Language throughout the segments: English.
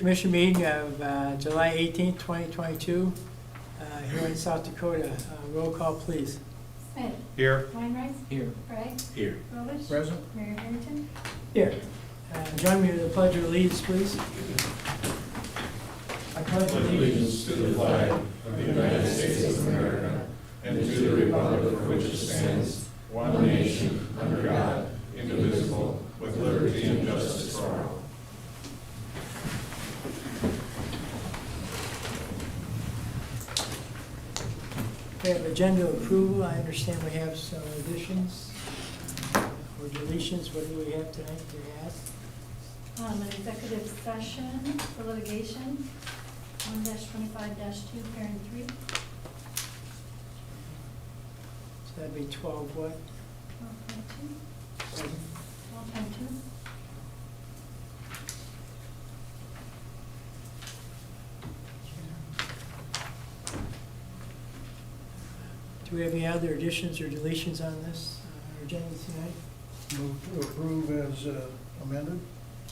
Commission meeting of July 18th, 2022, here in South Dakota. Roll call, please. Smith. Here. Weinreich. Here. Bragg. Here. Robish. Present. Mayor Harrington. Here. Join me with the Pledge of Allegiance, please. I pledge allegiance to the flag of the United States of America and to the republic for which it stands, one nation, under God, indivisible, with liberty and justice for all. We have agenda approval. I understand we have some additions or deletions. What do we have tonight to ask? An executive session for litigation, 1-25-2, parent 3. So that'd be 12 what? 12.2. 12.2. Do we have any other additions or deletions on this agenda tonight? Move to approve as amended.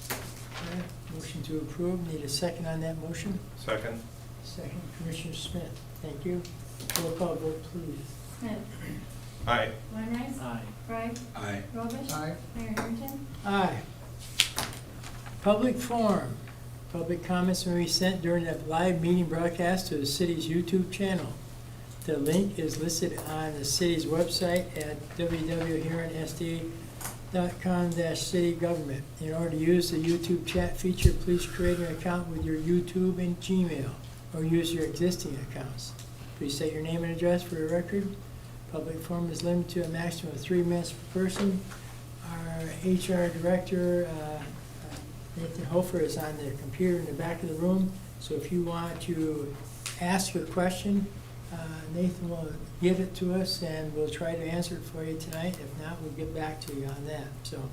Okay. Motion to approve. Need a second on that motion? Second. Second, Commissioner Smith. Thank you. Roll call vote, please. Smith. Aye. Weinreich. Aye. Bragg. Aye. Robish. Aye. Mayor Harrington. Aye. Public forum. Public comments may be sent during the live meeting broadcast to the city's YouTube channel. The link is listed on the city's website at www.huronsd.com/citygovernment. In order to use the YouTube chat feature, please create an account with your YouTube and Gmail, or use your existing accounts. Please state your name and address for the record. Public forum is limited to a maximum of 3 minutes per person. Our HR director, Nathan Hofer, is on the computer in the back of the room, so if you want to ask your question, Nathan will give it to us and we'll try to answer it for you tonight. If not, we'll get back to you on that. So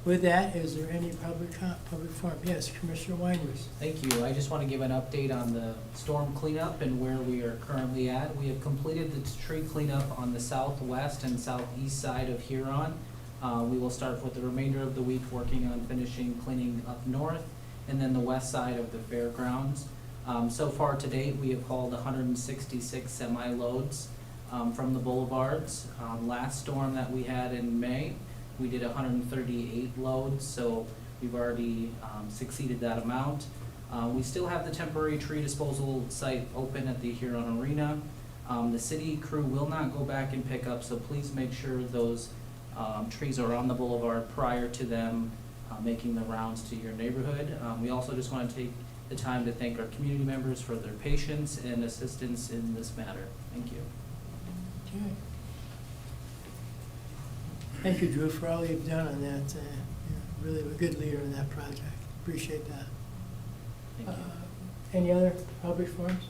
with that, is there any public forum? Yes, Commissioner Weinreich. Thank you. I just want to give an update on the storm cleanup and where we are currently at. We have completed the tree cleanup on the southwest and southeast side of Huron. We will start with the remainder of the week working on finishing cleaning up north and then the west side of the fairgrounds. So far to date, we have hauled 166 semi-loads from the boulevards. Last storm that we had in May, we did 138 loads, so we've already succeeded that amount. We still have the temporary tree disposal site open at the Huron Arena. The city crew will not go back and pick up, so please make sure those trees are on the boulevard prior to them making the rounds to your neighborhood. We also just want to take the time to thank our community members for their patience and assistance in this matter. Thank you. Okay. Thank you, Drew, for all you've done on that. You're really a good leader in that project. Appreciate that. Thank you. Any other public forums?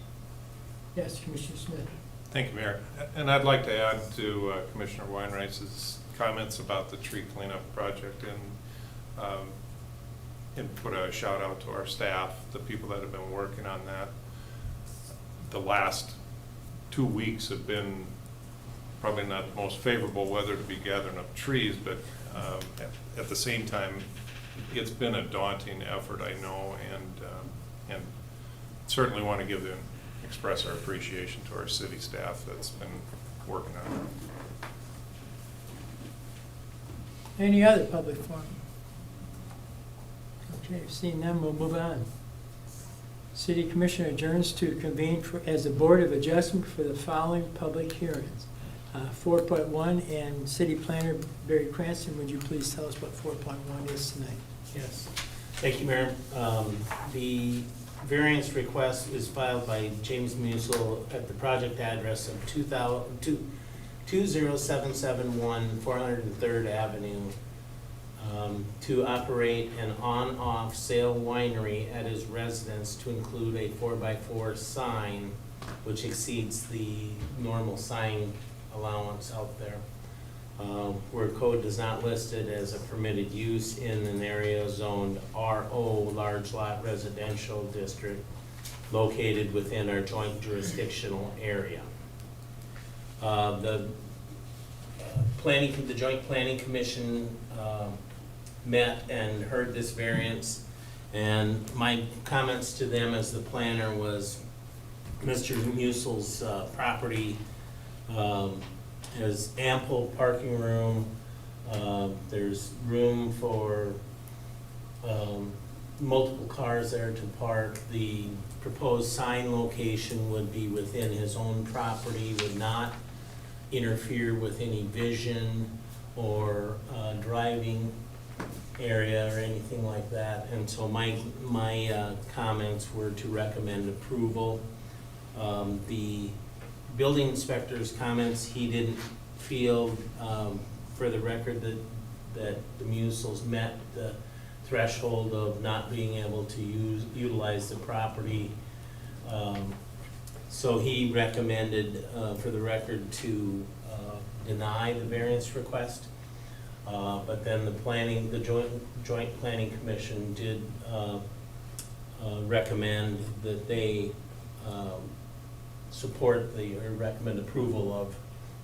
Yes, Commissioner Smith. Thank you, Mayor. And I'd like to add to Commissioner Weinreich's comments about the tree cleanup project and put a shout out to our staff, the people that have been working on that. The last 2 weeks have been probably not the most favorable weather to be gathering up trees, but at the same time, it's been a daunting effort, I know, and certainly want to express our appreciation to our city staff that's been working on it. Any other public forum? Okay, seeing none, we'll move on. City Commission adjourns to convene as a Board of Adjustment for the following public hearings. 4.1, and City Planner Barry Cranston, would you please tell us what 4.1 is tonight? Yes, thank you, Mayor. The variance request is filed by James Musil at the project address of 20771 403rd Avenue to operate an on-off sale winery at his residence to include a 4x4 sign, which exceeds the normal sign allowance out there. Where code does not list it as a permitted use in an area zoned RO, large lot residential district, located within our joint jurisdictional area. The Joint Planning Commission met and heard this variance And my comments to them as the planner was, Mr. Musil's property has ample parking room. There's room for multiple cars there to park. The proposed sign location would be within his own property, would not interfere with any vision or driving area or anything like that. And so my comments were to recommend approval. The building inspector's comments, he didn't feel, for the record, that the Musils met the threshold of not being able to utilize the property. So he recommended, for the record, to deny the variance request. But then the joint planning commission did recommend that they support or recommend approval of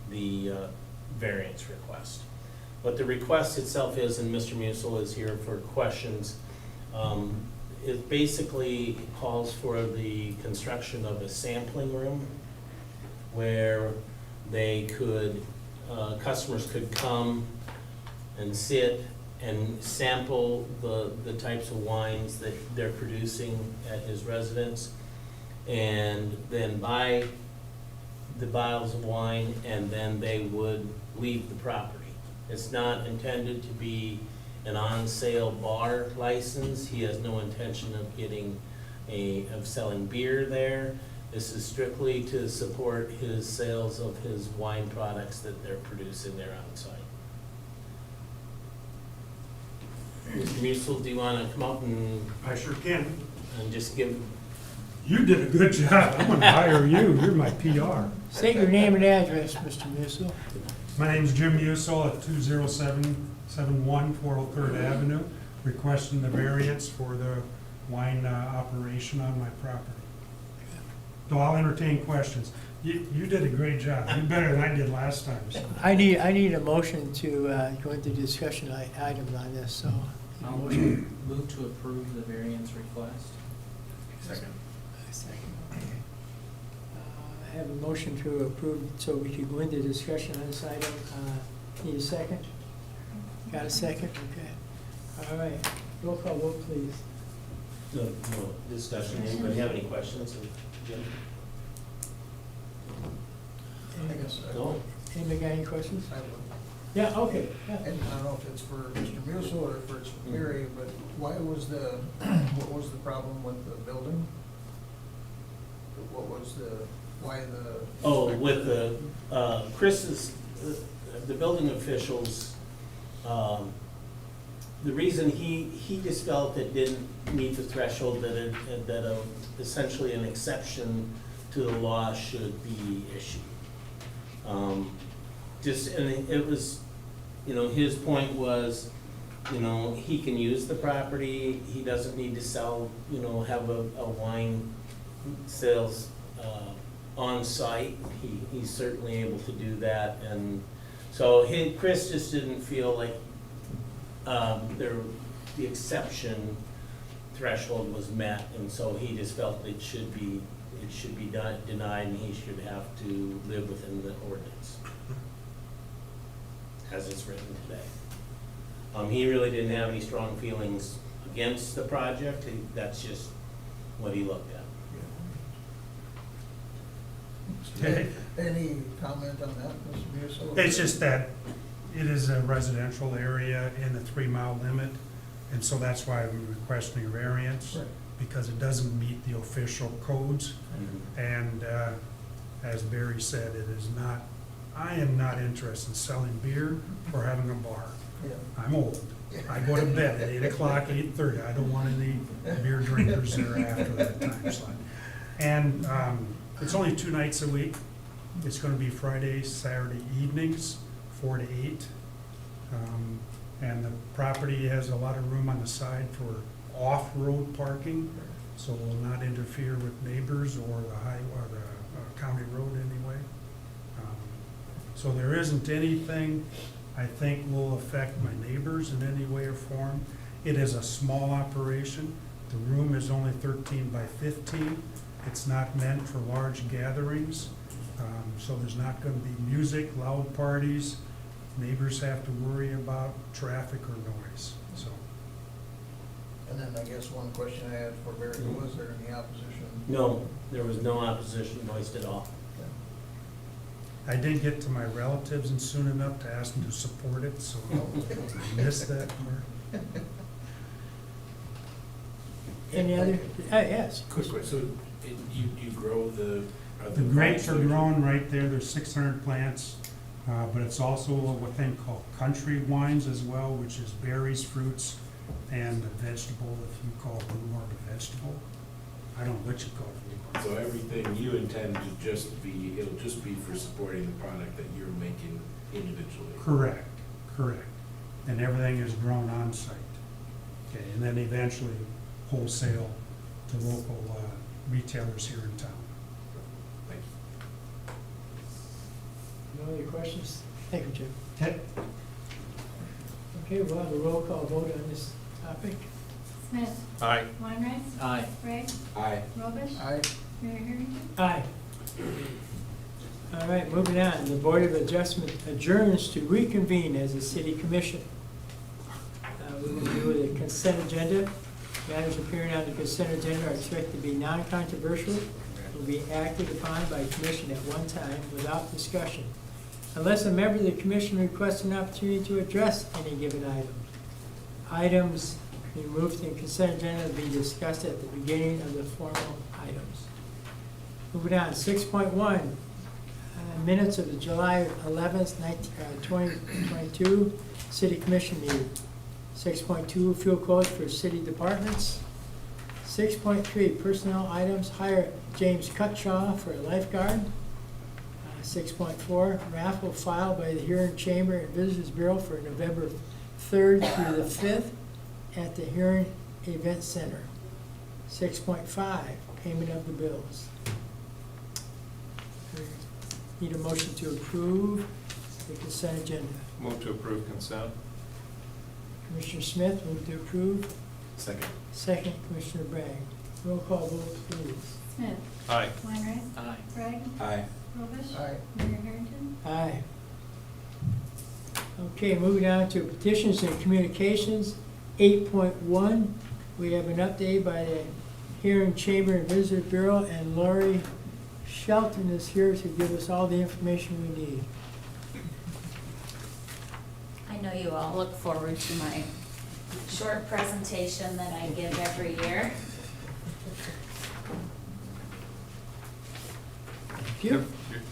the variance request. What the request itself is, and Mr. Musil is here for questions, it basically calls for the construction of a sampling room where they could, customers could come and sit and sample the types of wines that they're producing at his residence, and then buy the bottles of wine, and then they would leave the property. It's not intended to be an on-sale bar license. He has no intention of of selling beer there. This is strictly to support his sales of his wine products that they're producing there on site. Mr. Musil, do you want to come up and I sure can. just give? You did a good job. I'm gonna hire you. You're my PR. State your name and address, Mr. Musil. My name's Jim Musil at 20771 403rd Avenue, requesting the variance for the wine operation on my property. So I'll entertain questions. You did a great job. You better than I did last time. So. I need a motion to go into discussion items on this, so. I'll move to approve the variance request. Second. Second, okay. I have a motion to approve, so we could go into discussion on this item. Need a second? Got a second? Okay. All right. Roll call vote, please. No discussion. Anybody have any questions of Jim? I guess I No? Anybody got any questions? I would. Yeah, okay. Yeah. And I don't know if it's for Mr. Musil or if it's for Mary, but what was the problem with the building? What was why the? Oh, with the, Chris's, the building officials, the reason he just felt it didn't meet the threshold that essentially an exception to the law should be issued. And it was, his point was, he can use the property, he doesn't need to sell, have a wine sales on site. He's certainly able to do that, and so Chris just didn't feel like the exception threshold was met, and so he just felt it should be denied, and he should have to live within the ordinance as it's written today. He really didn't have any strong feelings against the project. That's just what he looked at. Okay. Any comment on that, Mr. Musil? It's just that it is a residential area in the 3-mile limit, and so that's why we're requesting a variance, Right. because it doesn't meet the official codes. And as Barry said, I am not interested in selling beer or having a bar. Yeah. I'm old. I go to bed at 8 o'clock, 8:30. I don't want any beer drinkers there after that time slot. And it's only 2 nights a week. It's gonna be Friday, Saturday evenings, 4 to 8. And the property has a lot of room on the side for off-road parking, so it will not interfere with neighbors or the county road anyway. So there isn't anything I think will affect my neighbors in any way or form. It is a small operation. The room is only 13 by 15. It's not meant for large gatherings, so there's not going to be music, loud parties. Neighbors have to worry about traffic or noise, so. And then I guess one question I had for Barry, was there any opposition? No, there was no opposition voiced at all. I didn't get to my relatives and soon enough to ask them to support it, so I missed that part. Any other, yes. Quick question, so you grow the. The grapes are grown right there, there's 600 plants, but it's also a thing called country wines as well, which is berries, fruits, and a vegetable, if you call rhubarb a vegetable. I don't know what you call rhubarb. So everything you intend to just be, it'll just be for supporting the product that you're making individually? Correct, correct. And everything is grown on site. Okay, and then eventually wholesale to local retailers here in town. Thank you. No other questions? Thank you, Jim. Okay. Okay, we'll have a roll call vote on this topic. Smith. Aye. Weinrich. Aye. Gregg. Aye. Robish. Aye. Mayor Harrington. Aye. All right, moving on. The Board of Adjustment adjourns to reconvene as a city commission. We're going to do the consent agenda. Matters appearing on the consent agenda are expected to be non-controversial, will be acted upon by commission at one time without discussion, unless a member of the commission requests an opportunity to address any given item. Items removed from the consent agenda will be discussed at the beginning of the formal items. Moving on, 6.1, minutes of the July 11th, 2022 City Commission meeting. 6.2, fuel quotes for city departments. 6.3, personnel items, hire James Cutshaw for a lifeguard. 6.4, raffle filed by the Huron Chamber and Visitors Bureau for November 3rd through the 5th at the Huron Event Center. 6.5, payment of the bills. Need a motion to approve the consent agenda. Move to approve consent. Commissioner Smith, move to approve. Second. Second, Commissioner Bragg. Roll call vote, please. Smith. Aye. Weinrich. Aye. Gregg. Aye. Robish. Aye. Mayor Harrington. Aye. Okay, moving on to petitions and communications. 8.1, we have an update by the Huron Chamber and Visitor Bureau, and Lori Shelton is here to give us all the information we need. I know you all look forward to my short presentation that I give every year. Thank you.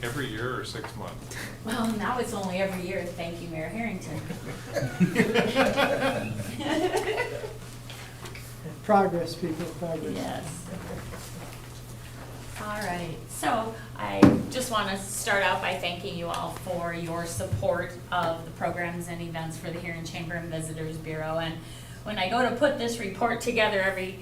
Every year or 6 months? Well, now it's only every year, thank you, Mayor Harrington. Progress, people, progress. Yes. All right, so I just want to start out by thanking you all for your support of the programs and events for the Huron Chamber and Visitors Bureau. And when I go to put this report together every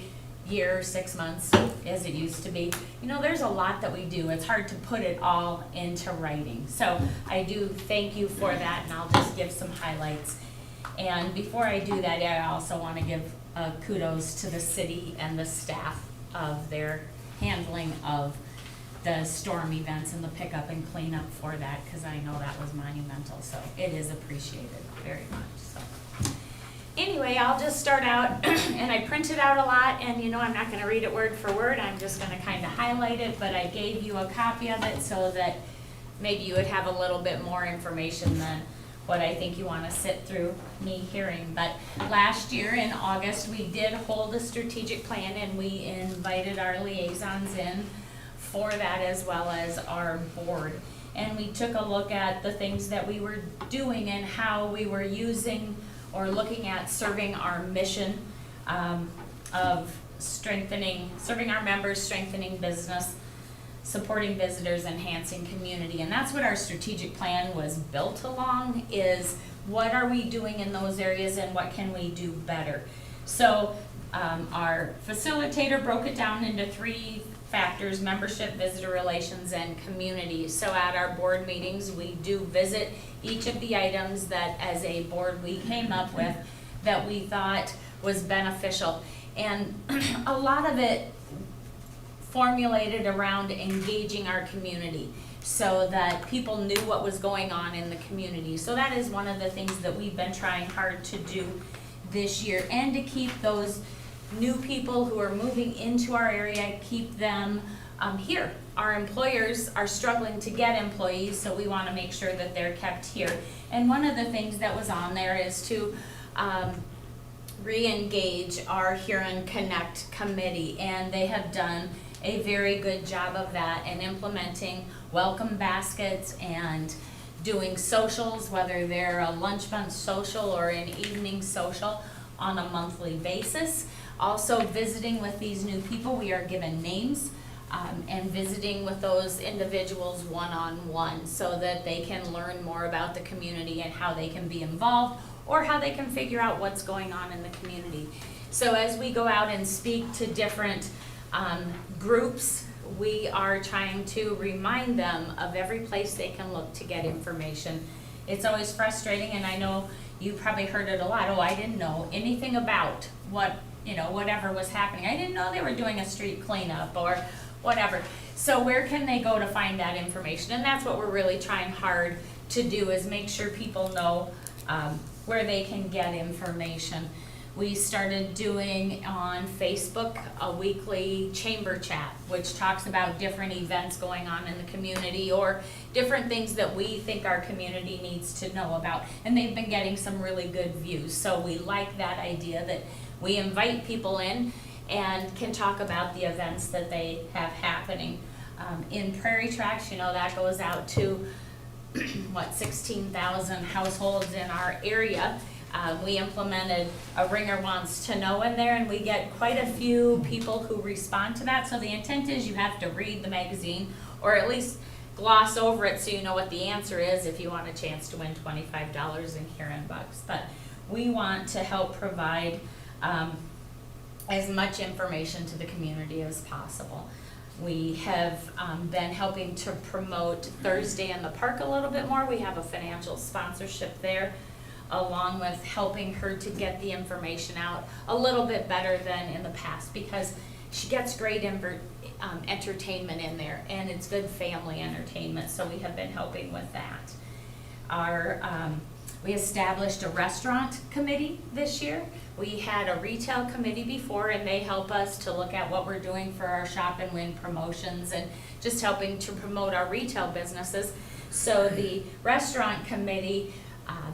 year, 6 months, as it used to be, you know, there's a lot that we do. It's hard to put it all into writing. So I do thank you for that, and I'll just give some highlights. And before I do that, I also want to give kudos to the city and the staff of their handling of the storm events and the pickup and cleanup for that, because I know that was monumental, so it is appreciated very much. So anyway, I'll just start out, and I printed out a lot, and you know I'm not going to read it word for word, I'm just going to kind of highlight it, but I gave you a copy of it so that maybe you would have a little bit more information than what I think you want to sit through me hearing. But last year in August, we did hold a strategic plan, and we invited our liaisons in for that, as well as our board. And we took a look at the things that we were doing and how we were using or looking at serving our mission of serving our members, strengthening business, supporting visitors, enhancing community. And that's what our strategic plan was built along, is what are we doing in those areas and what can we do better. So our facilitator broke it down into 3 factors: membership, visitor relations, and community. So at our board meetings, we do visit each of the items that as a board we came up with that we thought was beneficial. And a lot of it formulated around engaging our community so that people knew what was going on in the community. So that is one of the things that we've been trying hard to do this year, and to keep those new people who are moving into our area, keep them here. Our employers are struggling to get employees, so we want to make sure that they're kept here. And one of the things that was on there is to re-engage our Huron Connect committee, and they have done a very good job of that and implementing welcome baskets and doing socials, whether they're a lunch bunch social or an evening social, on a monthly basis. Also visiting with these new people, we are given names and visiting with those individuals one-on-one so that they can learn more about the community and how they can be involved or how they can figure out what's going on in the community. So as we go out and speak to different groups, we are trying to remind them of every place they can look to get information. It's always frustrating, and I know you probably heard it a lot. Oh, I didn't know anything about whatever was happening. I didn't know they were doing a street cleanup or whatever. So where can they go to find that information? And that's what we're really trying hard to do, is make sure people know where they can get information. We started doing on Facebook a weekly chamber chat, which talks about different events going on in the community or different things that we think our community needs to know about. And they've been getting some really good views. So we like that idea that we invite people in and can talk about the events that they have happening. In Prairie Tracks, that goes out to 16,000 households in our area. We implemented a Ringer Wants to Know in there, and we get quite a few people who respond to that. So the intent is you have to read the magazine or at least gloss over it so you know what the answer is if you want a chance to win $25 in Huron bucks. But we want to help provide as much information to the community as possible. We have been helping to promote Thursday in the Park a little bit more. We have a financial sponsorship there, along with helping her to get the information out a little bit better than in the past, because she gets great entertainment in there, and it's good family entertainment, so we have been helping with that. We established a restaurant committee this year. We had a retail committee before, and they help us to look at what we're doing for our Shop and Win promotions and just helping to promote our retail businesses. So the restaurant committee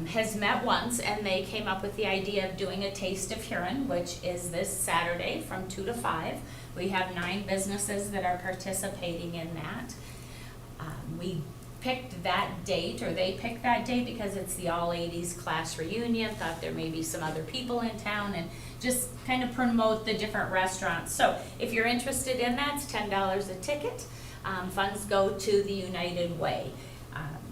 has met once, and they came up with the idea of doing a Taste of Huron, which is this Saturday from 2 to 5. We have 9 businesses that are participating in that. We picked that date, or they picked that date, because it's the all 80s class reunion. Thought there may be some other people in town, and just kind of promote the different restaurants. So if you're interested in that, it's $10 a ticket. Funds go to the United Way.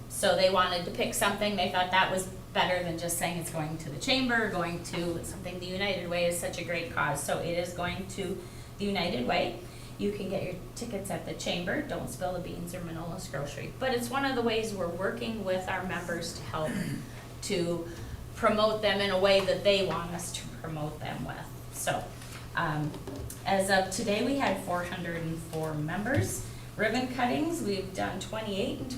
So they wanted to pick something. They thought that was better than just saying it's going to the chamber, going to something. The United Way is such a great cause. So it is going to the United Way. You can get your tickets at the chamber. Don't Spill the Beans or Manila's Grocery. But it's one of the ways we're working with our members to help to promote them in a way that they want us to promote them with. So as of today, we had 404 members. Ribbon cuttings, we've done 28 in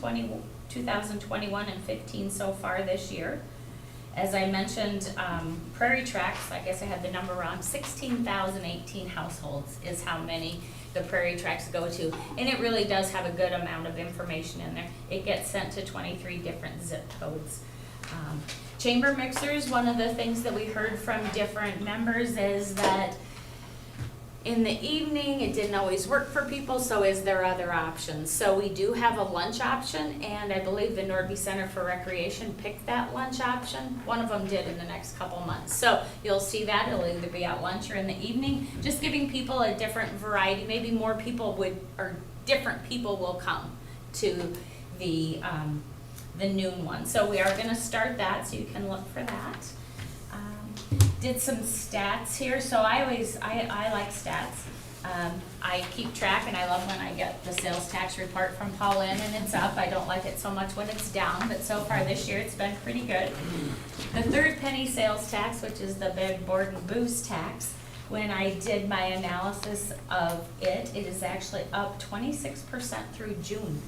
2021 and 15 so far this year. As I mentioned, Prairie Tracks, I guess I had the number wrong, 16,018 households is how many the Prairie Tracks go to. And it really does have a good amount of information in there. It gets sent to 23 different zip codes. Chamber mixers, one of the things that we heard from different members is that in the evening, it didn't always work for people, so is there other options? So we do have a lunch option, and I believe the Nordby Center for Recreation picked that lunch option. One of them did in the next couple months. So you'll see that, it'll either be at lunch or in the evening, just giving people a different variety. Maybe more people or different people will come to the noon one. So we are gonna start that, so you can look for that. Did some stats here, so I like stats. I keep track, and I love when I get the sales tax report from Pauline and it's up. I don't like it so much when it's down, but so far this year it's been pretty good. The third penny sales tax, which is the big board and booze tax, when I did my analysis of it, it is actually up 26% through June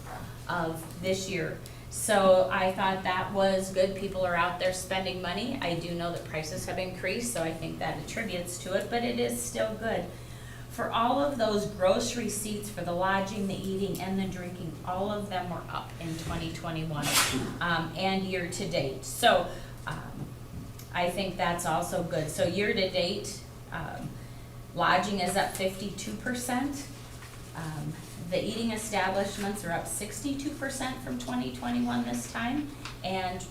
of this year. So I thought that was good. People are out there spending money. I do know that prices have increased, so I think that attributes to it, but it is still good. For all of those gross receipts for the lodging, the eating, and the drinking, all of them were up in 2021 and year to date. So I think that's also good. So year to date, lodging is up 52%. The eating establishments are up 62% from 2021 this time, and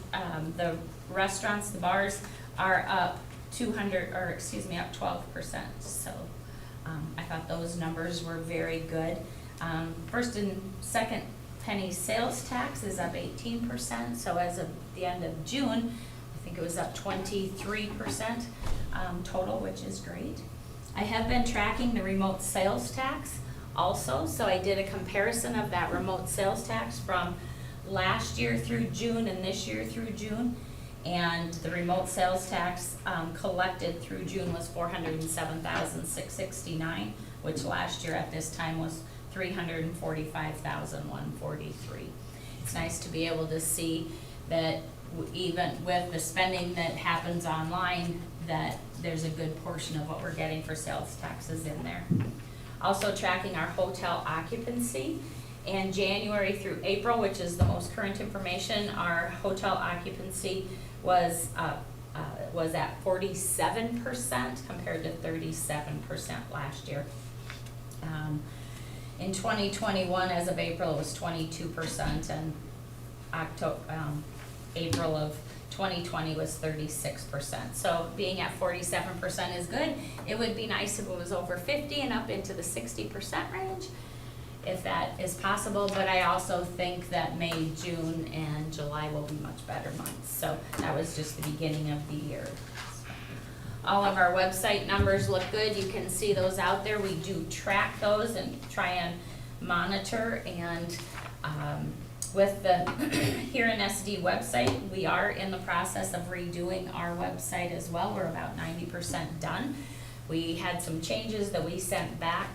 the restaurants, the bars are up up 12%. So I thought those numbers were very good. First and second penny sales tax is up 18%. So as of the end of June, I think it was up 23% total, which is great. I have been tracking the remote sales tax also, so I did a comparison of that remote sales tax from last year through June and this year through June. And the remote sales tax collected through June was $407,669, which last year at this time was $345,143. It's nice to be able to see that even with the spending that happens online, that there's a good portion of what we're getting for sales taxes in there. Also tracking our hotel occupancy. And January through April, which is the most current information, our hotel occupancy was at 47% compared to 37% last year. In 2021, as of April, it was 22%, and April of 2020 was 36%. So being at 47% is good. It would be nice if it was over 50 and up into the 60% range, if that is possible, but I also think that May, June, and July will be much better months. So that was just the beginning of the year. All of our website numbers look good. You can see those out there. We do track those and try and monitor. And with the Huron SD website, we are in the process of redoing our website as well. We're about 90% done. We had some changes that we sent back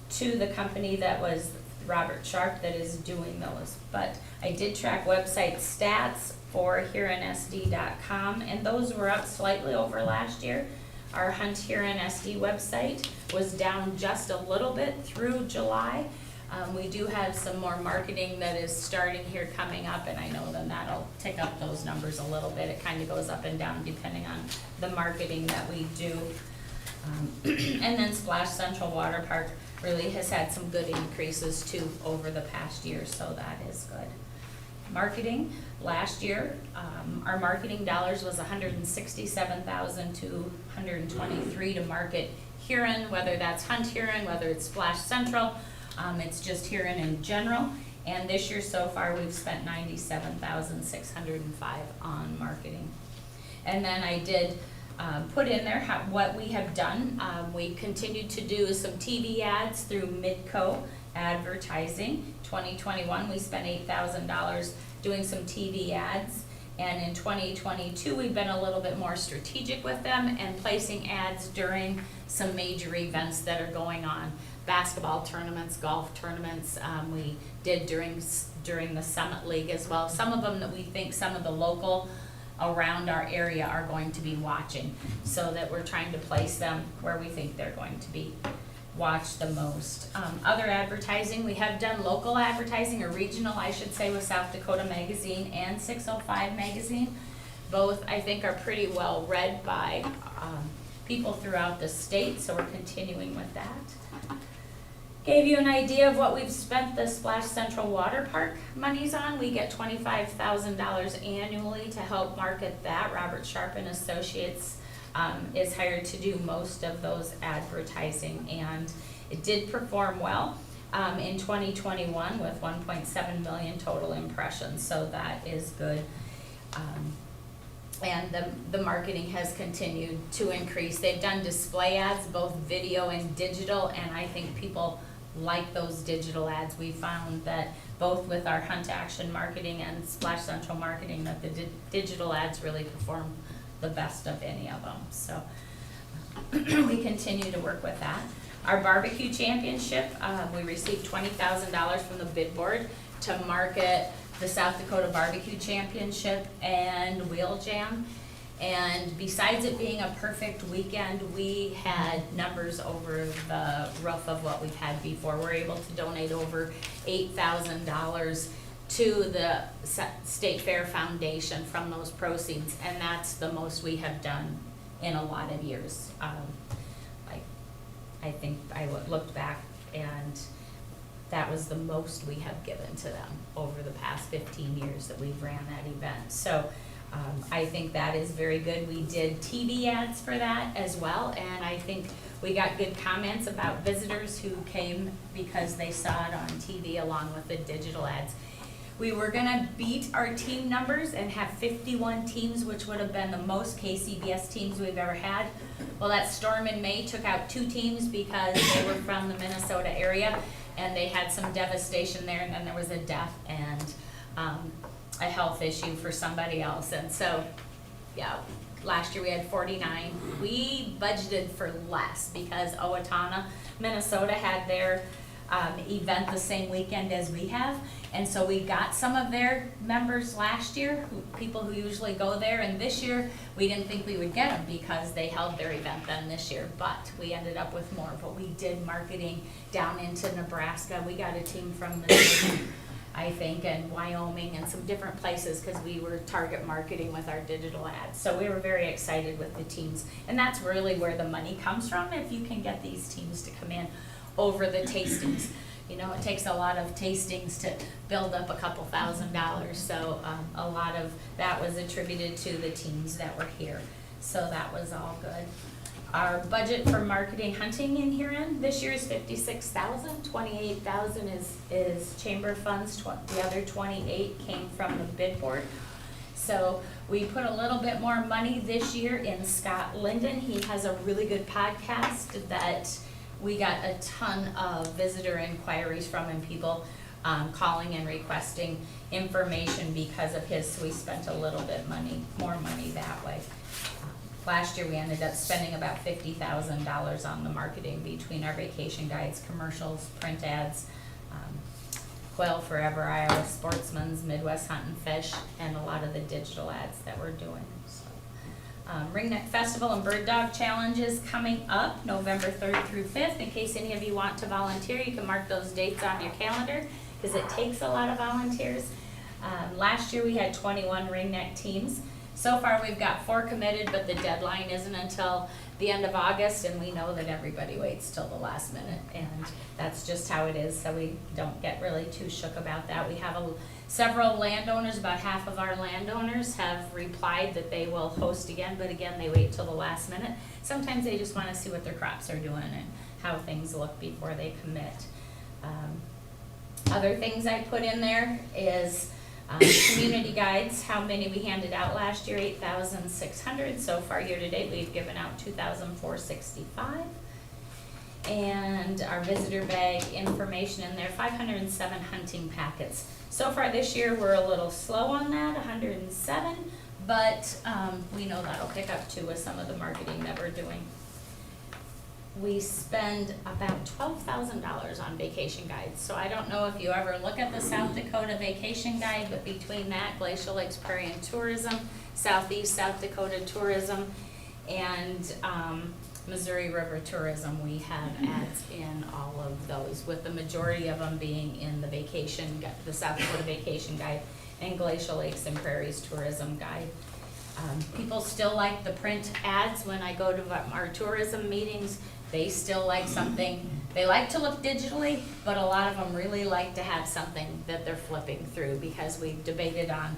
to the company that was Robert Sharp that is doing those. But I did track website stats for HuronSD.com, and those were up slightly over last year. Our Hunt Huron SD website was down just a little bit through July. We do have some more marketing that is starting here coming up, and I know then that'll tick up those numbers a little bit. It kind of goes up and down depending on the marketing that we do. And then Splash Central Water Park really has had some good increases too over the past year, so that is good. Marketing, last year, our marketing dollars was $167,223 to market Huron, whether that's Hunt Huron, whether it's Splash Central, it's just Huron in general. And this year so far, we've spent $97,605 on marketing. And then I did put in there what we have done. We continued to do some TV ads through Midco Advertising. 2021, we spent $8,000 doing some TV ads. And in 2022, we've been a little bit more strategic with them and placing ads during some major events that are going on. Basketball tournaments, golf tournaments, we did during the Summit League as well. Some of them that we think some of the local around our area are going to be watching, so that we're trying to place them where we think they're going to be watched the most. Other advertising, we have done local advertising, or regional I should say, with South Dakota Magazine and 605 Magazine. Both I think are pretty well read by people throughout the state, so we're continuing with that. Gave you an idea of what we've spent the Splash Central Water Park monies on. We get $25,000 annually to help market that. Robert Sharp and Associates is hired to do most of those advertising, and it did perform well in 2021 with 1.7 million total impressions, so that is good. And the marketing has continued to increase. They've done display ads, both video and digital, and I think people like those digital ads. We found that both with our Hunt Action marketing and Splash Central marketing, that the digital ads really perform the best of any of them. So we continue to work with that. Our barbecue championship, we received $20,000 from the bid board to market the South Dakota Barbecue Championship and Wheel Jam. And besides it being a perfect weekend, we had numbers over the roof of what we've had before. We're able to donate over $8,000 to the State Fair Foundation from those proceeds, and that's the most we have done in a lot of years. I think I looked back, and that was the most we have given to them over the past 15 years that we've ran that event. So I think that is very good. We did TV ads for that as well, and I think we got good comments about visitors who came because they saw it on TV along with the digital ads. We were gonna beat our team numbers and have 51 teams, which would have been the most KCBS teams we've ever had. Well, that storm in May took out 2 teams because they were from the Minnesota area, and they had some devastation there, and then there was a death and a health issue for somebody else. And so, yeah, last year we had 49. We budgeted for less because Owatonna, Minnesota had their event the same weekend as we have. And so we got some of their members last year, people who usually go there, and this year we didn't think we would get them because they held their event then this year, but we ended up with more. But we did marketing down into Nebraska. We got a team from Missouri, I think, and Wyoming and some different places because we were target marketing with our digital ads. So we were very excited with the teams, and that's really where the money comes from if you can get these teams to come in over the tastings. You know, it takes a lot of tastings to build up a couple $1,000s, so a lot of that was attributed to the teams that were here. So that was all good. Our budget for marketing hunting in Huron this year is $56,000. $28,000 is chamber funds. The other 28 came from the bid board. So we put a little bit more money this year in Scott Linden. He has a really good podcast that we got a ton of visitor inquiries from, and people calling and requesting information because of his, so we spent a little bit more money that way. Last year we ended up spending about $50,000 on the marketing between our vacation guides, commercials, print ads, Quail Forever, Iowa Sportsman's, Midwest Hunt and Fish, and a lot of the digital ads that we're doing. Ringneck Festival and Bird Dog Challenges coming up November 3rd through 5th. In case any of you want to volunteer, you can mark those dates on your calendar because it takes a lot of volunteers. Last year we had 21 ringneck teams. So far we've got 4 committed, but the deadline isn't until the end of August, and we know that everybody waits till the last minute, and that's just how it is, so we don't get really too shook about that. We have several landowners, about half of our landowners have replied that they will host again, but again, they wait till the last minute. Sometimes they just want to see what their crops are doing and how things look before they commit. Other things I put in there is community guides, how many we handed out last year, 8,600. So far year to date, we've given out 2,465. And our visitor bag information in there, 507 hunting packets. So far this year, we're a little slow on that, 107, but we know that'll pick up too with some of the marketing that we're doing. We spend about $12,000 on vacation guides. So I don't know if you ever look at the South Dakota vacation guide, but between that, Glacial Lakes Prairie and Tourism, Southeast South Dakota Tourism, and Missouri River Tourism, we have ads in all of those, with the majority of them being in the South Dakota Vacation Guide and Glacial Lakes and Prairies Tourism Guide. People still like the print ads when I go to our tourism meetings. They still like something, they like to look digitally, but a lot of them really like to have something that they're flipping through, because we've debated on,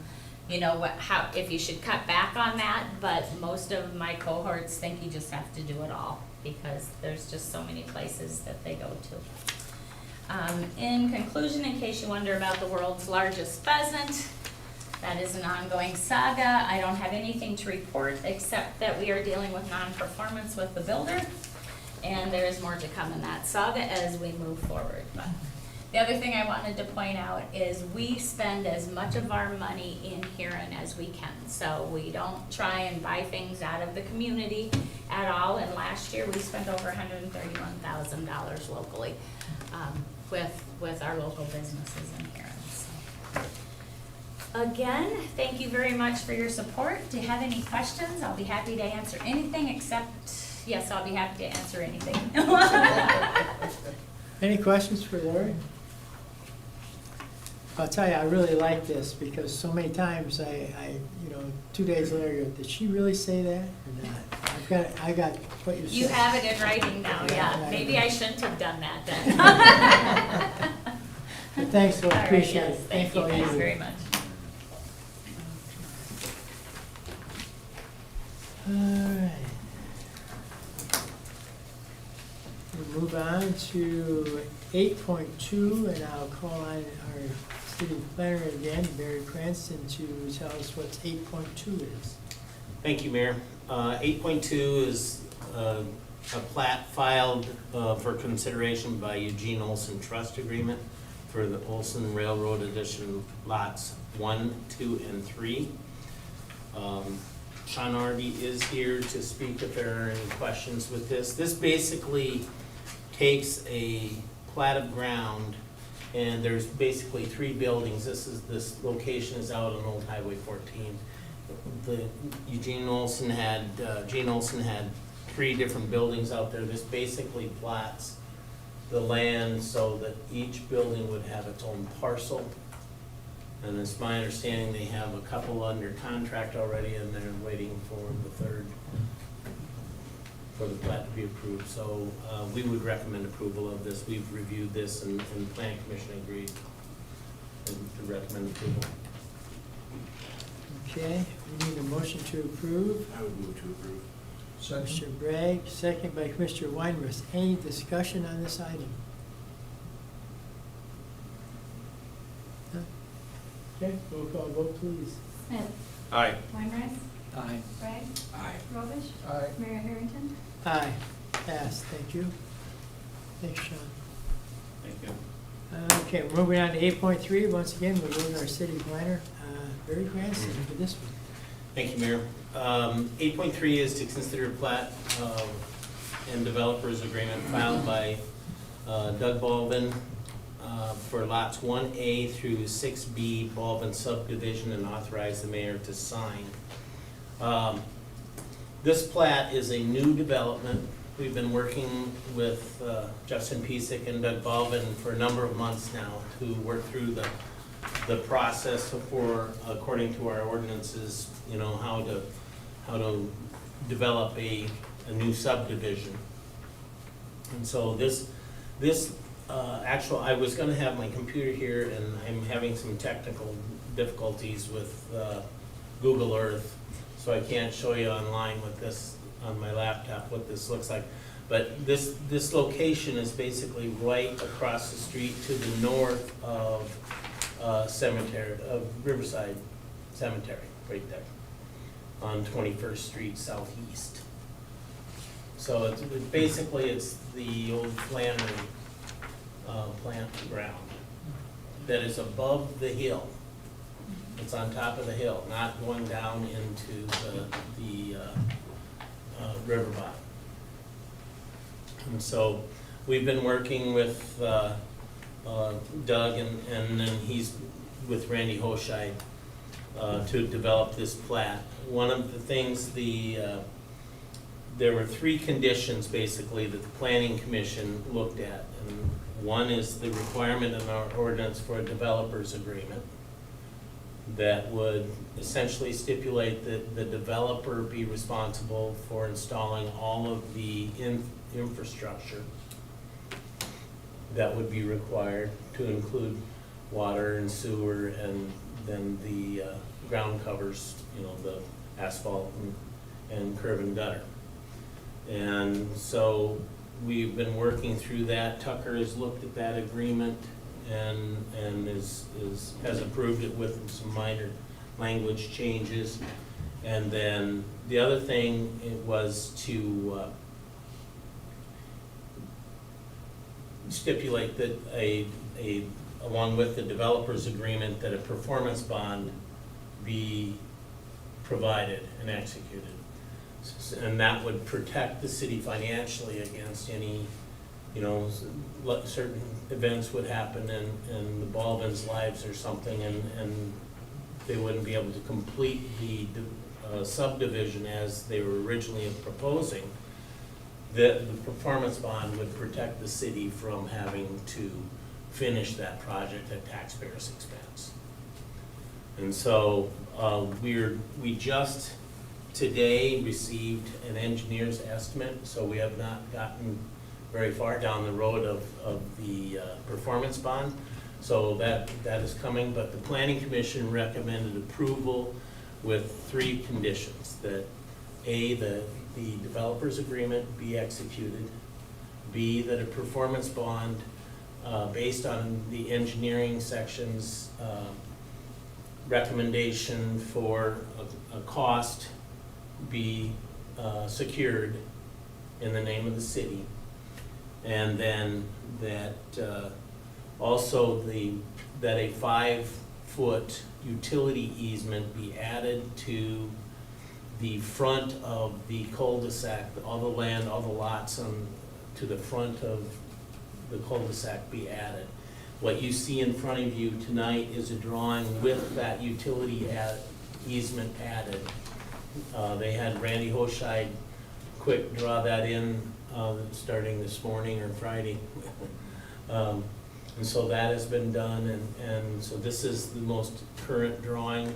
you know, if you should cut back on that, but most of my cohorts think you just have to do it all because there's just so many places that they go to. In conclusion, in case you wonder about the world's largest pheasant, that is an ongoing saga. I don't have anything to report except that we are dealing with non-performance with the builder, and there is more to come in that saga as we move forward. But The other thing I wanted to point out is we spend as much of our money in Huron as we can. So we don't try and buy things out of the community at all. And last year, we spent over $131,000 locally with our local businesses in Huron. So, again, thank you very much for your support. Do you have any questions? I'll be happy to answer anything except, yes, I'll be happy to answer anything. Any questions for Lori? I'll tell you, I really like this because so many times I 2 days later, did she really say that or not? I got what you said. You have it in writing now, yeah. Maybe I shouldn't have done that then. But thanks, Lori, All right, appreciate it. yes, thank you for all guys do. very much. All right. We'll move on to 8.2, and I'll call on our city planner again, Barry Cranston, to tell us what 8.2 is. Thank you, Mayor. 8.2 is a plat filed for consideration by Eugene Olson Trust Agreement for the Olson Railroad Edition lots 1, 2, and 3. Sean Arby is here to speak if there are any questions with this. This basically takes a plat of ground, and there's basically 3 buildings. This location is out on Old Highway 14. Gene Olson had 3 different buildings out there. This basically plats the land so that each building would have its own parcel. And it's my understanding they have a couple under contract already, and they're waiting for the third, for the plat to be approved. So we would recommend approval of this. We've reviewed this, and the planning commission agreed to recommend approval. Okay, we need a motion to approve. I would move to approve. Commissioner Bragg, second by Commissioner Weinrich. Any discussion on this item? No? Okay, roll call vote, please. Smith. Aye. Weinrich. Aye. Bragg. Aye. Robish. Aye. Mayor Harrington. Aye, passed, thank you. Thanks, Sean. Thank you. Okay, we're moving on to 8.3. Once again, we're moving our city planner, Barry Cranston, for this one. Thank you, Mayor. 8.3 is to consider plat and developers agreement filed by Doug Baldwin for lots 1A through 6B Baldwin subdivision, and authorize the mayor to sign. This plat is a new development. We've been working with Justin Piesick and Doug Baldwin for a number of months now to work through the process for, according to our ordinances, how to develop a new subdivision. And so actual, I was gonna have my computer here, and I'm having some technical difficulties with Google Earth, so I can't show you online with this, on my laptop, what this looks like. But this location is basically right across the street to the north of Riverside Cemetery, right there, on 21st Street Southeast. So it's the old Flannery plant ground that is above the hill. It's on top of the hill, not going down into the river bottom. And so we've been working with Doug, and then he's with Randy Hoshide to develop this plat. One of the things, there were 3 conditions basically that the planning commission looked at. And one is the requirement in our ordinance for a developer's agreement that would essentially stipulate that the developer be responsible for installing all of the infrastructure that would be required, to include water and sewer, and then the ground covers, the asphalt and curb and gutter. And so we've been working through that. Tucker has looked at that agreement and has approved it with some minor language changes. And then the other thing, it was to stipulate that along with the developer's agreement, that a performance bond be provided and executed. And that would protect the city financially against any, certain events would happen in the Baldwin's lives or something, and they wouldn't be able to complete the subdivision as they were originally proposing. The performance bond would protect the city from having to finish that project at taxpayers' expense. And so we just today received an engineer's estimate, so we have not gotten very far down the road of the performance bond. So that is coming, but the Planning Commission recommended approval with 3 conditions: that A, the developer's agreement be executed; B, that a performance bond based on the engineering section's recommendation for a cost be secured in the name of the city; and then that also that a 5-foot utility easement be added to the front of the cul-de-sac, all the land, all the lots to the front of the cul-de-sac be added. What you see in front of you tonight is a drawing with that utility easement added. They had Randy Hoshide quick draw that in starting this morning or Friday. And so that has been done, and so this is the most current drawing,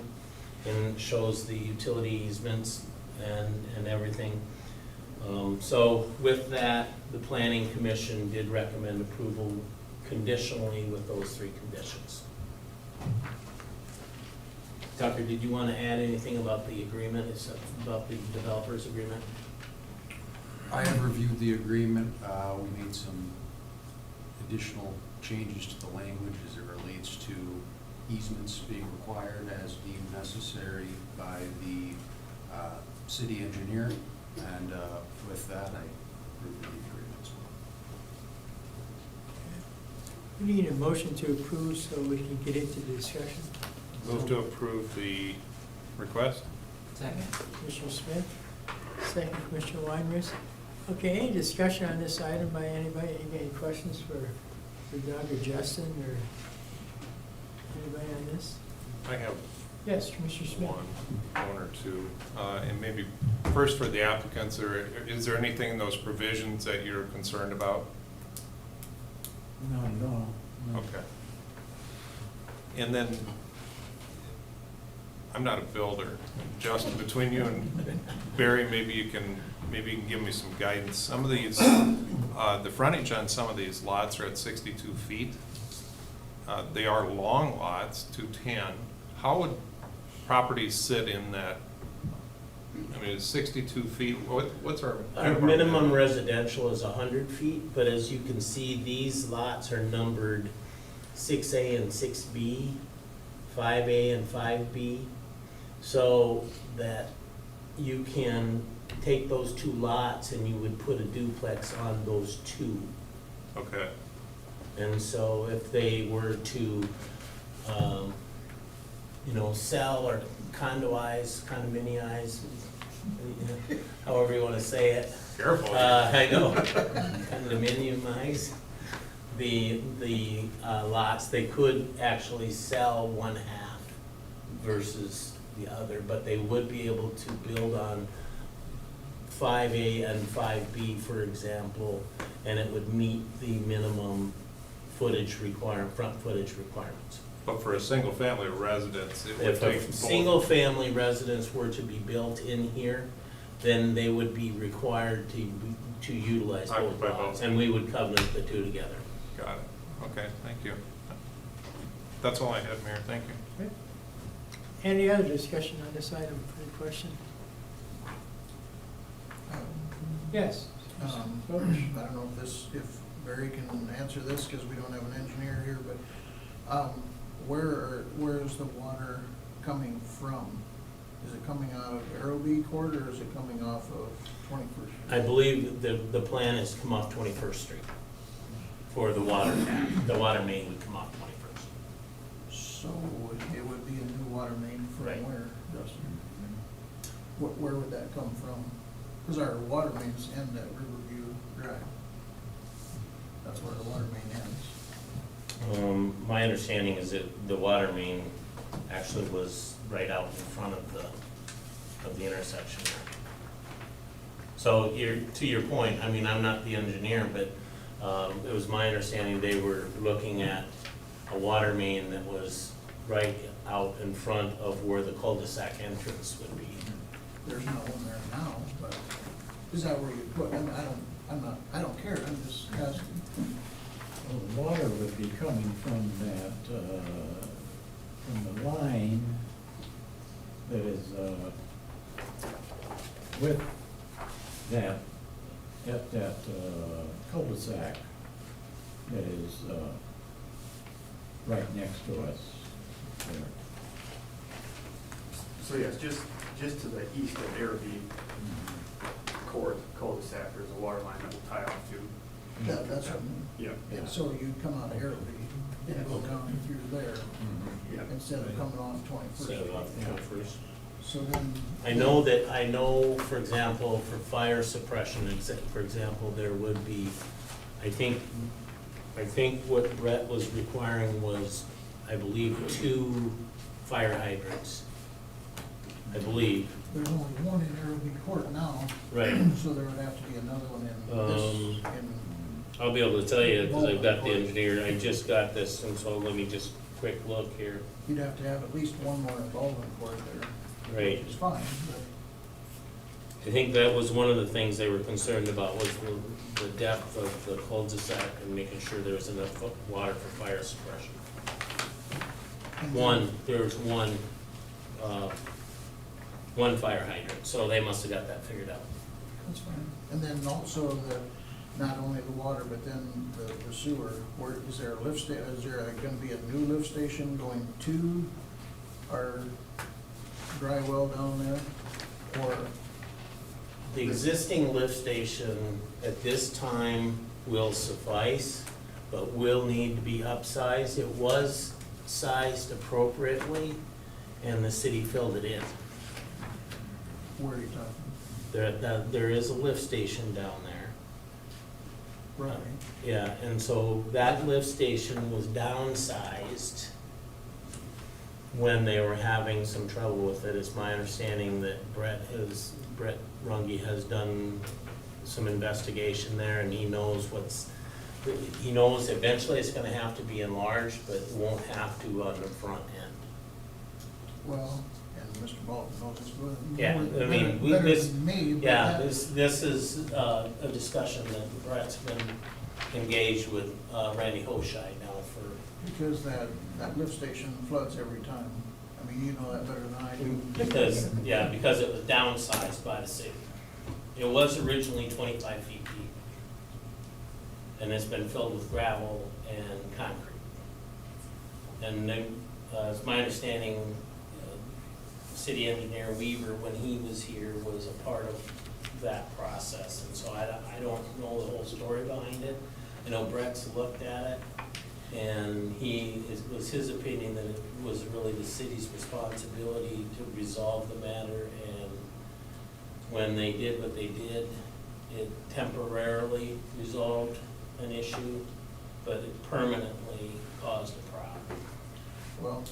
and shows the utility easements and everything. So with that, the Planning Commission did recommend approval conditionally with those 3 conditions. Tucker, did you want to add anything about the agreement, about the developer's agreement? I have reviewed the agreement. We made some additional changes to the language as it relates to easements being required as deemed necessary by the city engineer, and with that, I approve the agreement as well. We need a motion to approve so we can get into the discussion. Move to approve the request? Second. Commissioner Smith, second Commissioner Weinrich. Okay, any discussion on this item by anybody? Any questions for Doug or Justin or anybody on this? I have Yes, Commissioner Smith. one or two. And maybe first for the applicants, is there anything in those provisions that you're concerned about? No. Okay. And then, I'm not a builder. Justin, between you and Barry, maybe you can give me some guidance. Some of these, the frontage on some of these lots are at 62 feet. They are long lots, 210. How would properties sit in that? I mean, it's 62 feet. What's our? Our minimum residential is 100 feet, but as you can see, these lots are numbered 6A and 6B, 5A and 5B, so that you can take those 2 lots and you would put a duplex on those 2. Okay. And so if they were to, sell or condominize, however you want to say it. Careful. I know, condominiumize the lots, they could actually sell 1/2 versus the other, but they would be able to build on 5A and 5B, for example, and it would meet the minimum front footage requirements. But for a single-family residence, it would If take a both. single-family residence were to be built in here, then they would be required to utilize both Occupy both. lots, and we would covenant the 2 together. Got it. Okay, thank you. That's all I had, Mayor. Thank you. Okay. Any other discussion on this item? Any question? Yes. I don't know if Barry can answer this, because we don't have an engineer here, but where is the water coming from? Is it coming out of Arrowby Court, or is it coming off of 21st? I believe the plan is to come off 21st Street. for the water tap. The water main would come off 21st. So it would be a new water main from Right. where, Justin? Where would that come from? Because our water mains end at Riverview Drive. That's where the water main ends. My understanding is that the water main actually was right out in front of the intersection there. So to your point, I mean, I'm not the engineer, but it was my understanding they were looking at a water main that was right out in front of where the cul-de-sac entrance would be. There's no one there now, but is that where you put, I don't care, I'm just asking. Well, the water would be coming from that, from the line that is, with that, at that cul-de-sac that is, right next to us there. So yes, just to the east of Airby Court cul-de-sac, there's a water line that will tie off to. That's what, Yeah. yeah, so you'd come out of Airby and go down through there Yeah. instead of coming on 21st. So, off the 21st. So then. I know, for example, for fire suppression, for example, there would be, I think what Brett was requiring was, I believe, 2 fire hydrants. I believe, There's only one in Airby Court now, right. so there would have to be another one in this, I'll be able to tell you, because I've got the engineer, I just got this, and so let me just quick look here. you'd have to have at least one more in Baldwin Court there. Right. Which is fine, but. I think that was one of the things they were concerned about, was the depth of the cul-de-sac and making sure there was enough water for fire suppression. There's one fire hydrant, so they must have got that figured out. That's fine. And then also not only the water, but then the sewer, where, is there a lift is there gonna be a new lift station going to our dry well down there? Or, The existing lift station at this time will suffice, but will need to be upsized. It was sized appropriately, and the city filled it in. where are you talking? There is a lift station down there. Right. Yeah, and so that lift station was downsized when they were having some trouble with it. It's my understanding that Brett Runge has done some investigation there, and he knows eventually it's gonna have to be enlarged, but it won't have to on the front end. Well, and Mr. Baldwin knows this, but. Yeah, I mean, Better than me, but Yeah, that- this is a discussion that Brett's been engaged with Randy Hoshide now for, Because that lift station floods every time. I mean, you know that better than I do. because it was downsized by the city. It was originally 25 feet deep, and it's been filled with gravel and concrete. And then, it's my understanding, city engineer Weaver, when he was here, was a part of that process, and so I don't know the whole story behind it. I know Brett's looked at it, and it was his opinion that it was really the city's responsibility to resolve the matter, and when they did what they did, it temporarily resolved an issue, but it permanently caused a problem. Well,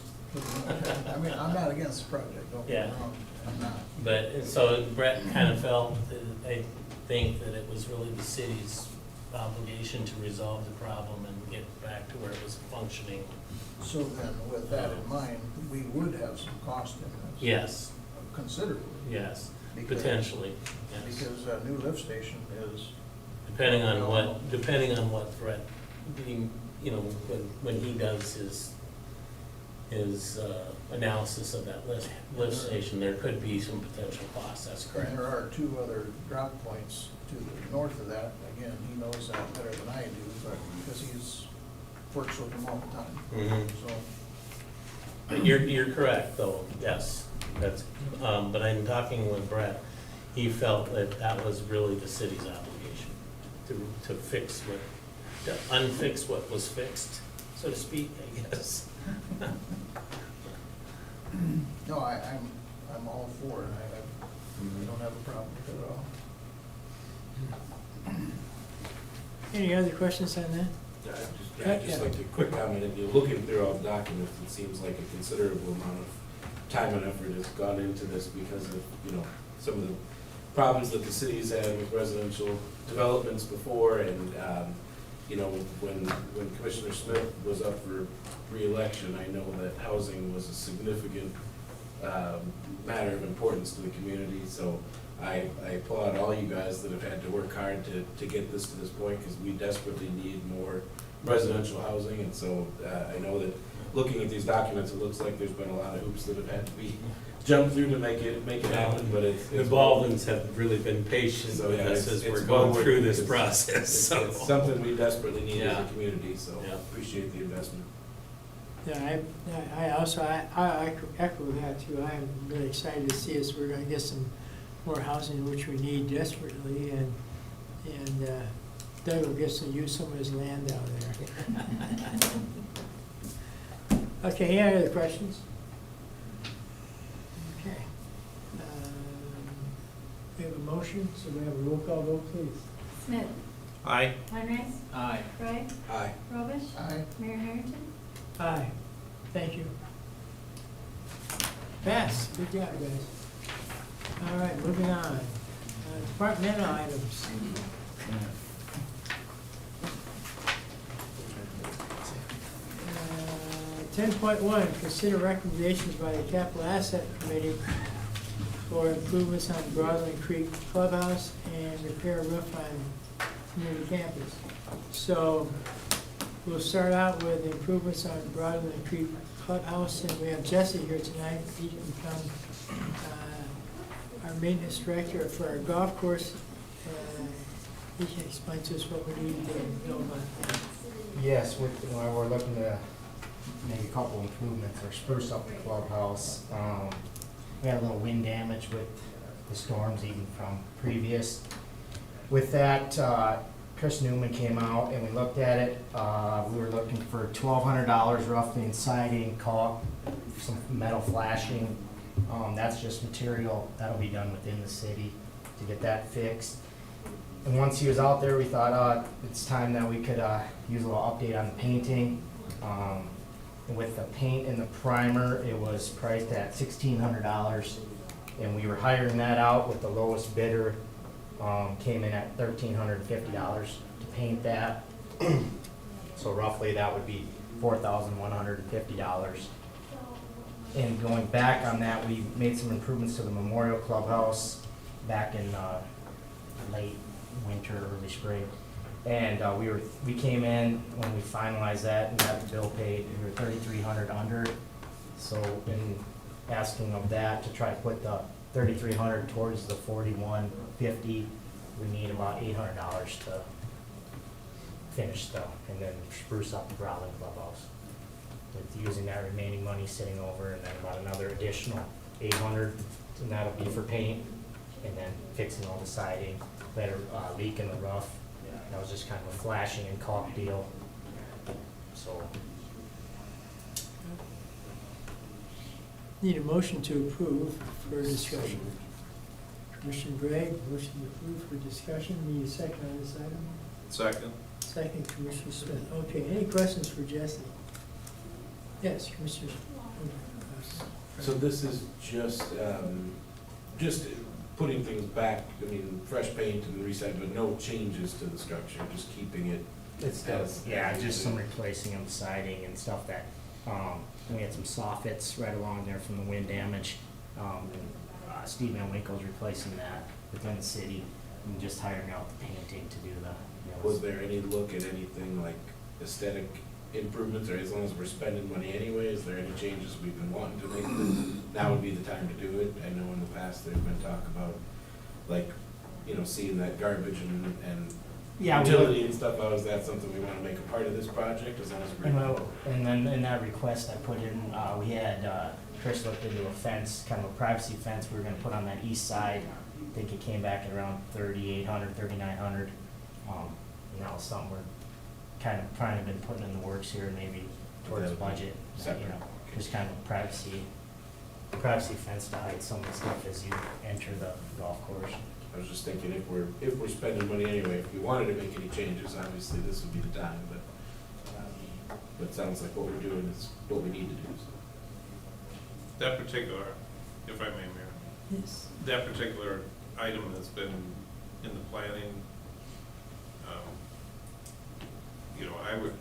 I mean, I'm not against the project, don't get me Yeah. wrong, I'm not. But, and so Brett kind of felt that, I think that it was really the city's obligation to resolve the problem and get back to where it was functioning. So then, with that in mind, we would have some cost in this. Yes, Considerably. yes, Because- potentially, yes. Because that new lift station is, Depending on what Brett, when he does his analysis of that lift station, there could be some potential costs, that's and correct. there are 2 other drop points to the north of that. Again, he knows that better than I do, but because he's works with them all the time, Mhm. so. But you're correct, though, yes, that's, but I'm talking with Brett, he felt that that was really the city's obligation to fix to unfix what was fixed, so to speak, I guess. No, I'm all for it. I don't have a problem with it at all. Any other questions on that? I'd just like to quick comment, if you're looking through all the documents, it seems like a considerable amount of time and effort has gone into this because of, some of the problems that the city's had with residential developments before, and, when Commissioner Smith was up for re-election, I know that housing was a significant, matter of importance to the community, so I applaud all you guys that have had to work hard to get this to this point, because we desperately need more residential housing, and so I know that looking at these documents, it looks like there's been a lot of hoops that have had to be jumped through to make it happen, but The Baldwins have really been patient So, with yeah, us it's- as we're it's going well through worth it. this It's- process, so. It's something we desperately need as Yeah. a community, so Yeah. appreciate the investment. Yeah, I also, I echo that too. I'm really excited to see us, we're gonna get some more housing, which we need desperately, and Doug will get to use some of his land down there. Okay, any other questions? Okay. We have a motion, so we have a roll call vote, please. Smith, Aye. Weinrice, Aye. Wright, Aye. Robish, Aye. Mayor Harrington. Aye, thank you. Pass, good job, guys. All right, moving on. Departmental items. 10.1, consider recommendations by the Capital Asset Committee for improvements on Broadland Creek Clubhouse and repair roof on community campus. So we'll start out with the improvements on Broadland Creek Clubhouse, and we have Jesse here tonight. He can become our maintenance director for our golf course. He can explain to us what we need to know about that. Yes, we're looking to make a couple improvements or spruce up the clubhouse. We had a little wind damage with the storms even from previous. With that, Chris Newman came out and we looked at it. We were looking for $1,200 roughly in siding, caulk, some metal flashing. That's just material that'll be done within the city to get that fixed. And once he was out there, we thought it's time that we could use a little update on the painting. With the paint and the primer, it was priced at $1,600, and we were hiring that out with the lowest bidder. Came in at $1,350 to paint that. So roughly that would be $4,150. And going back on that, we made some improvements to the Memorial Clubhouse back in late winter, early spring. And we came in when we finalized that and got the bill paid, we were $3,300 under. So in asking of that to try to put the $3,300 towards the $4,150, we need about $800 to finish stuff and then spruce up the Broadland Clubhouse. With using that remaining money sitting over, and then about another additional $800, and that'll be for paint, and then fixing all the siding, let a leak in the roof. That was just kind of a flashing and caulk deal. So Need a motion to approve for discussion. Commissioner Gregg, motion to approve for discussion. Need a second on this item? Second. Second, Commissioner Smith. Okay, any questions for Jesse? Yes, Commissioner. So this is just putting things back, I mean, fresh paint and reset, but no changes to the structure, just keeping it it's just some replacing of siding and stuff that, we had some soffits right along there from the wind damage. Steve Van Winkle's replacing that within the city and just hiring out the painting to do the. Was there any look at anything like aesthetic improvements, or as long as we're spending money anyway, is there any changes we've been wanting to make? Now would be the time to do it. I know in the past there's been talk about, like, seeing that garbage and Yeah, utility and stuff. How is that something we want to make a part of this project, as long as we're? And then in that request I put in, we had, Chris looked into a fence, kind of a privacy fence we were gonna put on that east side. I think it came back at around $3,800, $3,900. And that was something we're kind of trying to been putting in the works here, maybe towards the budget, that, you know, just kind of privacy fence to hide some of the stuff as you enter the golf course. I was just thinking if we're spending money anyway, if we wanted to make any changes, obviously this would be the time, but it sounds like what we're doing is what we need to do, so. That particular, if I may, Mayor, Yes. that particular item has been in the planning. You know, I would,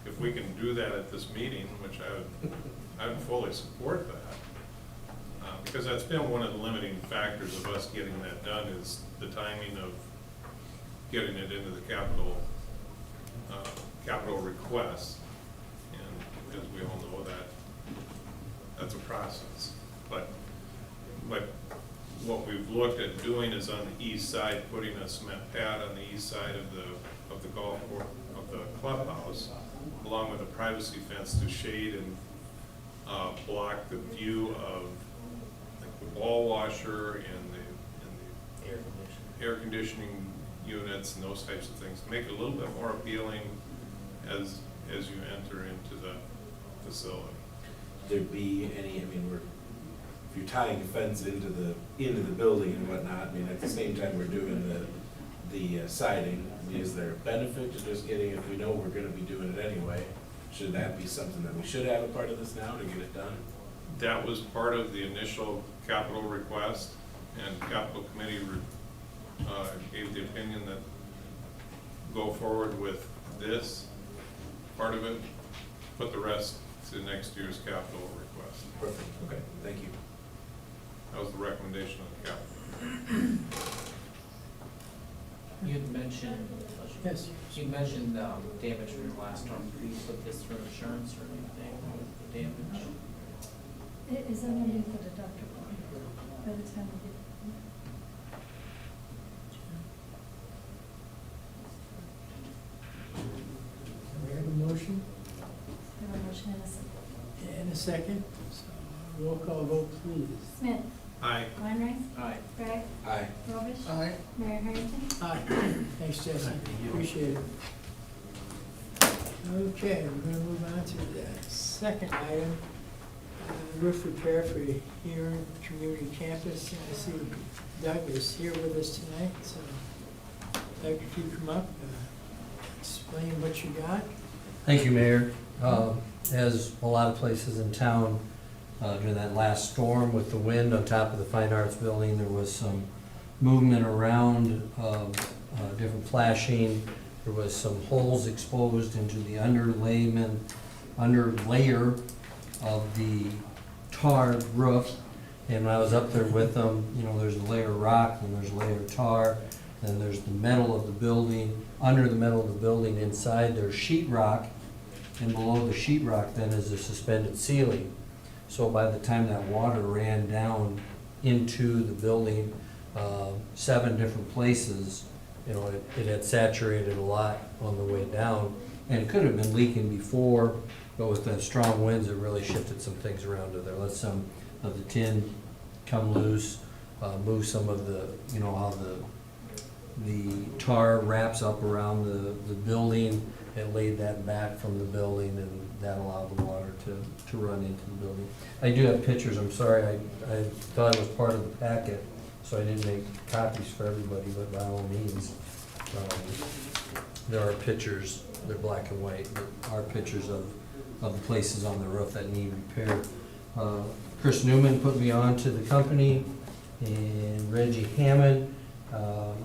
if we can do that at this meeting, which I would fully support that. Because that's been one of the limiting factors of us getting that done is the timing of getting it into the capital request. And as we all know, that's a process. But what we've looked at doing is on the east side, putting a cement pad on the east side of the golf course, of the clubhouse, along with a privacy fence to shade and block the view of like the ball washer and the air conditioning units and those types of things, to make it a little bit more appealing as you enter into the facility. There be any, I mean, if you're tying a fence into the building and whatnot, I mean, at the same time we're doing the siding, I mean, is there a benefit to just getting, if we know we're gonna be doing it anyway, should that be something that we should have a part of this now to get it done? That was part of the initial capital request, and capital committee gave the opinion that go forward with this part of it, put the rest to next year's capital request. Perfect, okay, thank you. That was the recommendation of the capital. You had mentioned, Yes. you mentioned damage from the last storm. Can you put this through insurance or anything, the damage? Is underneath the deductible by the time we get? We have a motion I have a motion and a second. and a second. So roll call vote, please. Smith, Aye. Weinreich, Aye. Bragg, Aye. Robish, Aye. Mayor Harrington. Aye. Thanks, Jesse. Appreciate it. Okay, we're gonna move on to the second item, roof repair for Huron Community Campus. And I see Doug is here with us tonight, so Doug, if you come up, explain what you got. Thank you, Mayor. As a lot of places in town, during that last storm with the wind on top of the Fine Arts Building, there was some movement around of different flashing. There was some holes exposed into the underlayer of the tar roof. And when I was up there with them, you know, there's a layer of rock, and there's a layer of tar, then there's the metal of the building. Under the metal of the building, inside, there's sheetrock, and below the sheetrock then is a suspended ceiling. So by the time that water ran down into the building, 7 different places, you know, it had saturated a lot on the way down. And it could have been leaking before, but with the strong winds, it really shifted some things around to there. Let some of the tin come loose, move some of the, you know, how the tar wraps up around the building. It laid that back from the building, and that allowed the water to run into the building. I do have pictures, I'm sorry, I thought it was part of the packet, so I didn't make copies for everybody, but by all means, there are pictures, they're black and white, but are pictures of the places on the roof that need repair. Chris Newman put me on to the company, and Reggie Hammond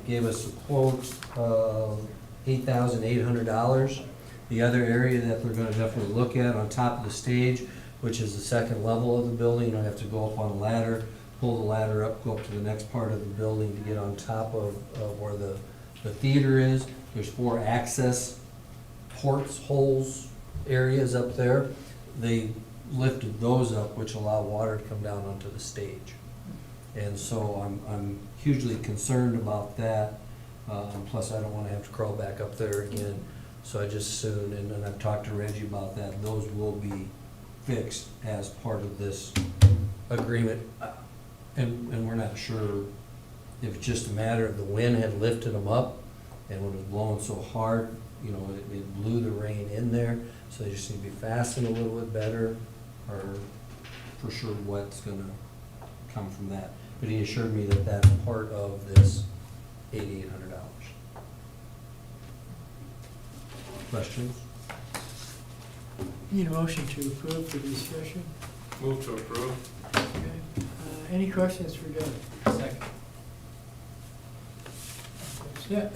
gave us a quote of $8,800. The other area that they're gonna definitely look at on top of the stage, which is the second level of the building, you don't have to go up on a ladder, pull the ladder up, go up to the next part of the building to get on top of where the theater is. There's 4 access ports, holes, areas up there. They lifted those up, which allow water to come down onto the stage. And so I'm hugely concerned about that. Plus, I don't want to have to crawl back up there again. So I just soon, and I've talked to Reggie about that, those will be fixed as part of this agreement. And we're not sure if it's just a matter of the wind had lifted them up, and when it was blowing so hard, you know, it blew the rain in there, so they just need to be fastened a little bit better, or for sure what's gonna come from that. But he assured me that that's part of this $8,800. Questions? Need a motion to approve for discussion? Move to approve. Okay. Any questions for Doug? Second. Yeah.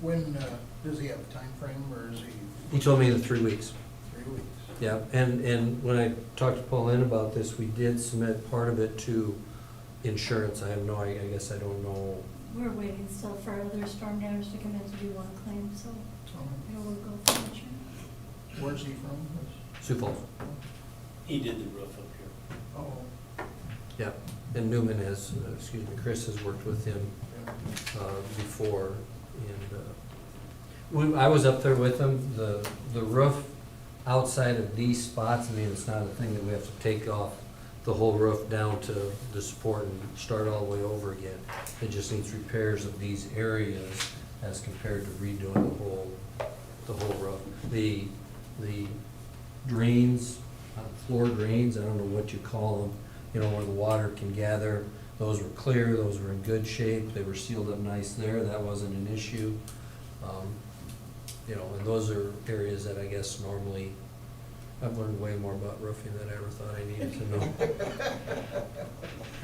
When, does he have a time frame, or is he He told me in 3 weeks. 3 weeks? Yeah, and when I talked to Pauline about this, we did submit part of it to insurance. I have no, I guess I don't know. We're waiting still for other storm damage to come in to do one claim, so it will go for insurance. Where's he from? Sioux Falls. He did the roof up here. Oh, Yeah, and Newman has, Chris has worked with him yeah. before, and I was up there with him. The roof outside of these spots, I mean, it's not a thing that we have to take off the whole roof down to the support and start all the way over again. It just needs repairs of these areas as compared to redoing the whole roof. The drains, floor drains, I don't know what you call them, you know, where the water can gather, those were clear, those were in good shape, they were sealed up nice there, that wasn't an issue. You know, and those are areas that I guess normally, I've learned way more about roofing than I ever thought I needed to know.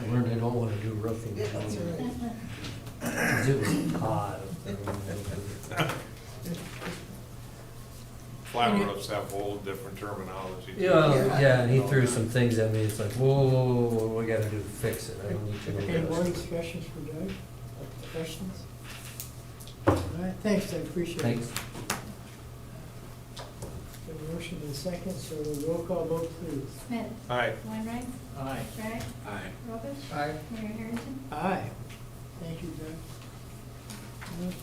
I learned I don't want to do roofing. Yeah, that's right. 'Cause it was hot up there when I looked at it. Flat roofs have whole different terminology. too. Yeah, and he threw some things at me, it's like, whoa, what do we gotta do to fix it? I don't need to know. Any more that. discussions for Doug? Questions? All right, thanks, Doug, appreciate it. Thanks. Got a motion and a second, so roll call vote, please. Smith. Aye. Wainwright. Aye. Bragg. Aye. Robish. Aye. Mayor Harrington. Aye. Thank you, Doug.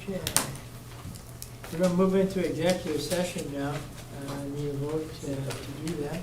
Okay. We're gonna move into executive session now. Need a vote to do that.